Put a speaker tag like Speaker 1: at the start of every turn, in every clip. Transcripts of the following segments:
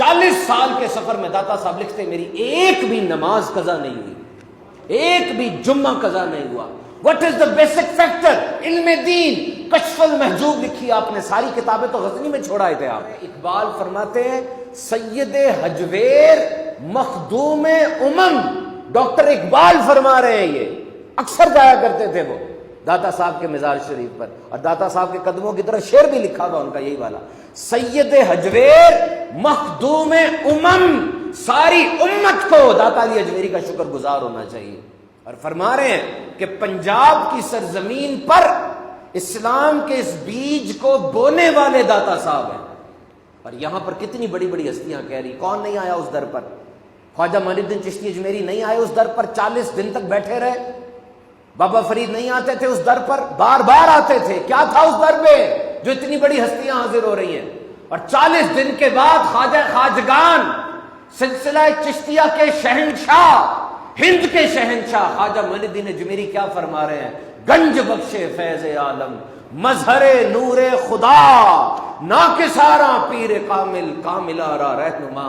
Speaker 1: 40 سال کے سفر میں داتا صاحب لکھتے میری ایک بھی نماز قضا نہیں ہوئی، ایک بھی جمعہ قضا نہیں ہوا۔ What is the basic factor؟ علم دین، کشف المحجوب لکھی آپ نے، ساری کتابیں تو غزنی میں چھوڑائے تھے آپ۔ اقبال فرماتے ہیں سید حجویر مخدوم امم، ڈاکٹر اقبال فرما رہے ہیں، یہ اکثر جایا کرتے تھے وہ داتا صاحب کے مزار شریف پر، اور داتا صاحب کے قدموں کی طرف شعر بھی لکھا ہوا ان کا یہی والا، سید حجویر مخدوم امم، ساری امت کو داتا علی اجمیری کا شکر گزار ہونا چاہیے۔ اور فرما رہے ہیں کہ پنجاب کی سرزمین پر اسلام کے اس بیج کو بونے والے داتا صاحب ہیں، اور یہاں پر کتنی بڑی بڑی ہستیاں کہہ رہی، کون نہیں آیا اس در پر؟ خواجہ معین الدین چشتی اجمیری نہیں آئے اس در پر، 40 دن تک بیٹھے رہے۔ بابا فرید نہیں آتے تھے اس در پر، بار بار آتے تھے۔ کیا تھا اس در پہ جو اتنی بڑی ہستیاں حاضر ہو رہی ہیں؟ اور 40 دن کے بعد خواجہ خواجگان، سلسلہ چشتیہ کے شہنشاہ، ہند کے شہنشاہ خواجہ معین الدین اجمیری کیا فرما رہے ہیں؟ گنج بخش فیض عالم، مظہر نور خدا، ناکسارا پیر کامل، کامل آرا رہنما۔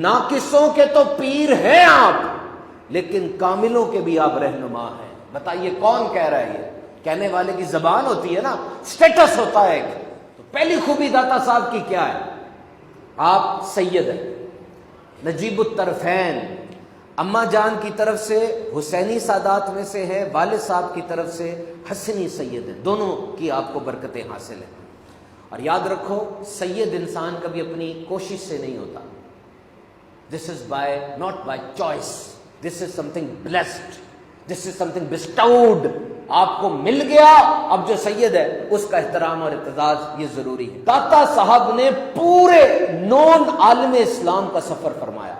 Speaker 1: ناقصوں کے تو پیر ہیں آپ، لیکن کاملوں کے بھی آپ رہنما ہیں۔ بتائیے کون کہہ رہا ہے؟ یہ کہنے والے کی زبان ہوتی ہے نا، سٹیٹس ہوتا ہے ایک۔ تو پہلی خوبی داتا صاحب کی کیا ہے؟ آپ سید ہیں، نجیب الطرفین، اماں جان کی طرف سے حسینی سادات میں سے ہے، والد صاحب کی طرف سے حسنی سید ہیں، دونوں کی آپ کو برکتیں حاصل ہیں۔ اور یاد رکھو سید انسان کبھی اپنی کوشش سے نہیں ہوتا، this is by not by choice, this is something blessed, this is something bestowed, آپ کو مل گیا۔ اب جو سید ہے اس کا احترام اور اعتزاز یہ ضروری ہے۔ داتا صاحب نے پورے نون عالم اسلام کا سفر فرمایا،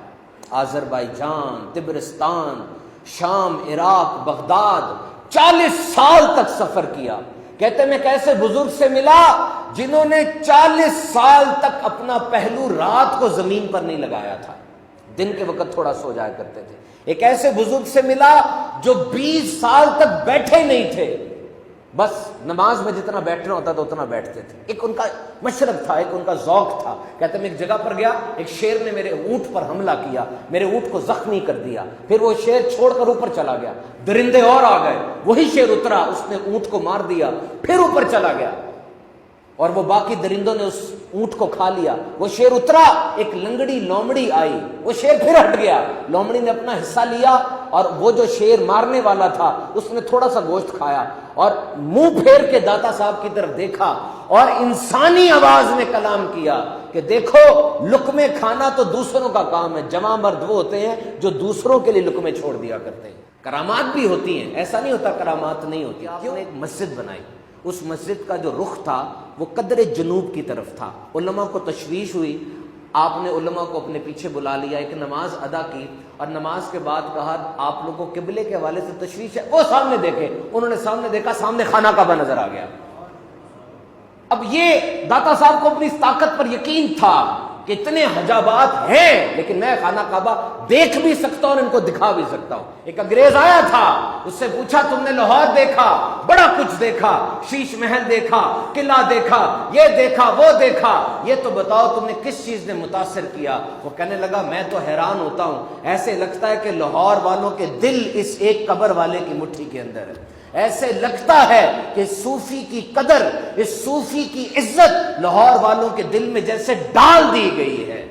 Speaker 1: آذربائیجان، تبرستان، شام، عراق، بغداد، 40 سال تک سفر کیا۔ کہتے میں ایسے بزرگ سے ملا جنہوں نے 40 سال تک اپنا پہلو رات کو زمین پر نہیں لگایا تھا، دن کے وقت تھوڑا سو جایا کرتے تھے۔ ایک ایسے بزرگ سے ملا جو 20 سال تک بیٹھے نہیں تھے، بس نماز میں جتنا بیٹھنا ہوتا تھا اتنا بیٹھتے تھے۔ ایک ان کا مشرب تھا، ایک ان کا ذوق تھا۔ کہتے میں ایک جگہ پر گیا، ایک شیر نے میرے اونٹ پر حملہ کیا، میرے اونٹ کو زخمی کر دیا، پھر وہ شیر چھوڑ کر اوپر چلا گیا، درندے اور آ گئے، وہی شیر اترا، اس نے اونٹ کو مار دیا، پھر اوپر چلا گیا، اور وہ باقی درندوں نے اس اونٹ کو کھا لیا۔ وہ شیر اترا، ایک لنگڑی لومڑی آئی، وہ شیر پھر ہٹ گیا، لومڑی نے اپنا حصہ لیا، اور وہ جو شیر مارنے والا تھا اس نے تھوڑا سا گوشت کھایا، اور منہ پھیر کے داتا صاحب کی طرف دیکھا اور انسانی آواز میں کلام کیا کہ دیکھو لقمے کھانا تو دوسروں کا کام ہے، جوان مرد وہ ہوتے ہیں جو دوسروں کے لیے لقمے چھوڑ دیا کرتے ہیں۔ کرامات بھی ہوتی ہیں، ایسا نہیں ہوتا کرامات نہیں ہوتی۔ آپ نے ایک مسجد بنائی، اس مسجد کا جو رخ تھا وہ قدر جنوب کی طرف تھا۔ علماء کو تشویش ہوئی، آپ نے علماء کو اپنے پیچھے بلا لیا، ایک نماز ادا کی، اور نماز کے بعد کہا آپ لوگوں کو قبلے کے حوالے سے تشویش ہے، وہ سامنے دیکھے۔ انہوں نے سامنے دیکھا، سامنے خانہ کعبہ نظر آ گیا۔ اب یہ داتا صاحب کو اپنی اس طاقت پر یقین تھا کہ اتنے حجابات ہیں، لیکن میں خانہ کعبہ دیکھ بھی سکتا ہوں اور ان کو دکھا بھی سکتا ہوں۔ ایک انگریز آیا تھا، اس سے پوچھا تم نے لاہور دیکھا، بڑا کچھ دیکھا، شیش محل دیکھا، قلعہ دیکھا، یہ دیکھا، وہ دیکھا، یہ تو بتاؤ تم نے کس چیز نے متاثر کیا؟ وہ کہنے لگا میں تو حیران ہوتا ہوں، ایسے لگتا ہے کہ لاہور والوں کے دل اس ایک قبر والے کی مٹھی کے اندر ہے، ایسے لگتا ہے کہ صوفی کی قدر، اس صوفی کی عزت لاہور والوں کے دل میں جیسے ڈال دی گئی ہے۔